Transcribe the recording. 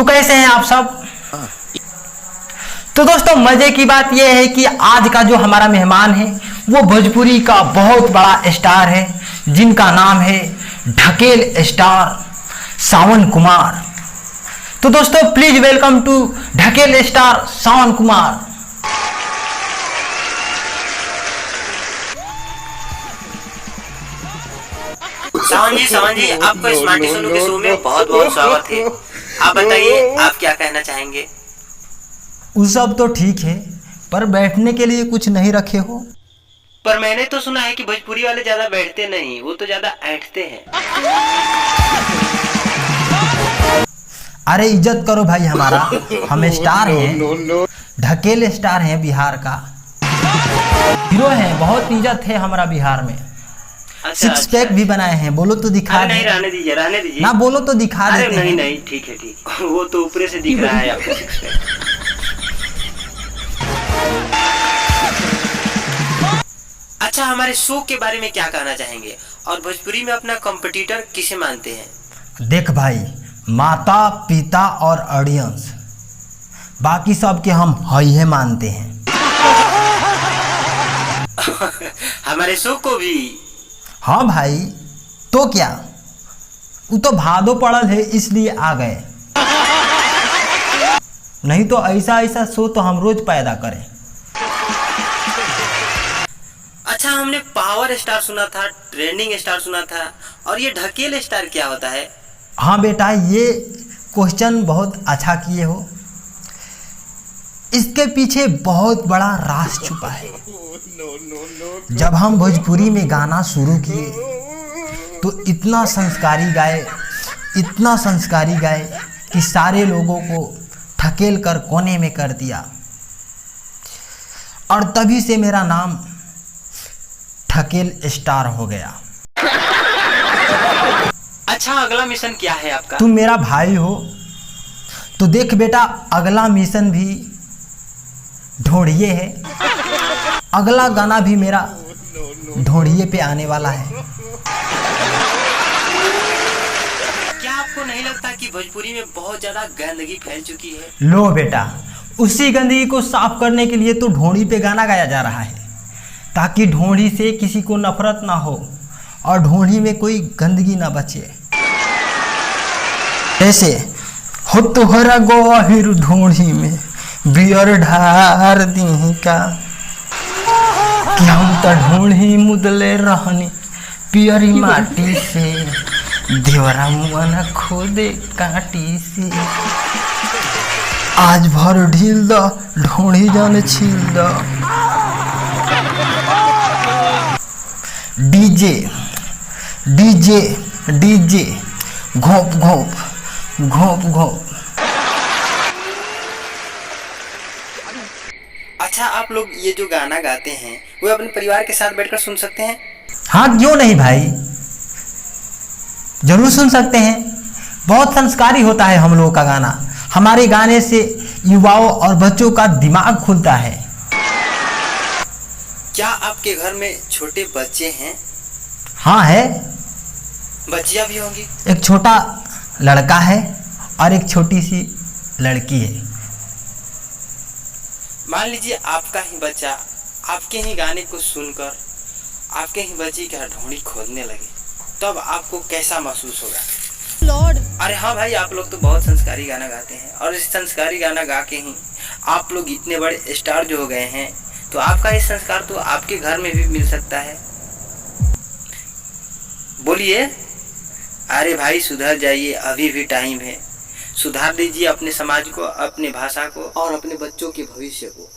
तो कैसे हैं आप सब। तो दोस्तों मजे की बात यह है कि आज का जो हमारा मेहमान है वो भोजपुरी का बहुत बड़ा स्टार है, जिनका नाम है ढकेल स्टार सावन कुमार। तो दोस्तों प्लीज वेलकम टू ढकेल स्टार सावन कुमार। सावन जी आपको स्मार्टी सोनू के शो में बहुत बहुत स्वागत है। आप बताइए आप क्या कहना चाहेंगे। उस सब तो ठीक है, पर बैठने के लिए कुछ नहीं रखे हो। पर मैंने तो सुना है कि भोजपुरी वाले ज्यादा बैठते नहीं, वो तो ज्यादा ऐंठते हैं। अरे इज्जत करो भाई हमारा, हम स्टार हैं, ढकेल स्टार हैं, बिहार का हीरो हैं, बहुत इज्जत है हमारा बिहार में। सिक्स पैक भी बनाए हैं, बोलो तो दिखा। नहीं रहने दीजिए ना बोलो तो दिखा देते हैं। नहीं ठीक है वो तो ऊपर से दिख रहा है आपका सिक्स पैक। अच्छा, हमारे शो के बारे में क्या कहना चाहेंगे और भोजपुरी में अपना कॉम्पिटिटर किसे मानते हैं। देख भाई, माता पिता और ऑडियंस, बाकी सब के हम है मानते हैं। हमारे शो को भी। हाँ भाई, तो क्या, वो तो भादो पड़ल है इसलिए आ गए, नहीं तो ऐसा ऐसा शो तो हम रोज पैदा करें। अच्छा, हमने पावर स्टार सुना था, ट्रेंडिंग स्टार सुना था, और ये ढकेल स्टार क्या होता है। हाँ बेटा, ये क्वेश्चन बहुत अच्छा किए हो। इसके पीछे बहुत बड़ा राज छुपा है। जब हम भोजपुरी में गाना शुरू किए तो इतना संस्कारी गाए कि सारे लोगों को ढकेल कर कोने में कर दिया, और तभी से मेरा नाम ढकेल स्टार हो गया। अच्छा, अगला मिशन क्या है आपका। तुम मेरा भाई हो तो देख बेटा, अगला मिशन भी ढोड़िए है। अगला गाना भी मेरा ढोड़िए पे आने वाला है। क्या आपको नहीं लगता कि भोजपुरी में बहुत ज्यादा गंदगी फैल चुकी है। लो बेटा, उसी गंदगी को साफ करने के लिए तो ढोड़ी पे गाना गाया जा रहा है, ताकि ढोड़ी से किसी को नफरत ना हो और ढोड़ी में कोई गंदगी ना बचे। ऐसे हो तोहरा गोहिर ढोड़ी में बियर ढार दी का, कि हम तो ढोड़ी मुदले रहनी पियरी माटी से, देवरा मुआ न खोदे काटी से। आज भर ढील द ढोड़ी जान छील द। डीजे डीजे डीजे घोप घोप घोप घोप। अच्छा, आप लोग ये जो गाना गाते हैं वो अपने परिवार के साथ बैठकर सुन सकते हैं। हाँ क्यों नहीं भाई, जरूर सुन सकते हैं। बहुत संस्कारी होता है हम लोगों का गाना। हमारे गाने से युवाओं और बच्चों का दिमाग खुलता है। क्या आपके घर में छोटे बच्चे हैं। हाँ है, बच्चियां भी होंगी। एक छोटा लड़का है और एक छोटी सी लड़की है। मान लीजिए आपका ही बच्चा आपके ही गाने को सुनकर आपके ही बच्ची का ढोंडी खोदने लगे, तब आपको कैसा महसूस होगा। लॉर्ड, अरे हाँ भाई, आप लोग तो बहुत संस्कारी गाना गाते हैं, और इस संस्कारी गाना गा के ही आप लोग इतने बड़े स्टार जो हो गए हैं, तो आपका इस संस्कार तो आपके घर में भी मिल सकता है। बोलिए। अरे भाई सुधर जाइए, अभी भी टाइम है। सुधार दीजिए अपने समाज को, अपने भाषा को और अपने बच्चों के भविष्य को।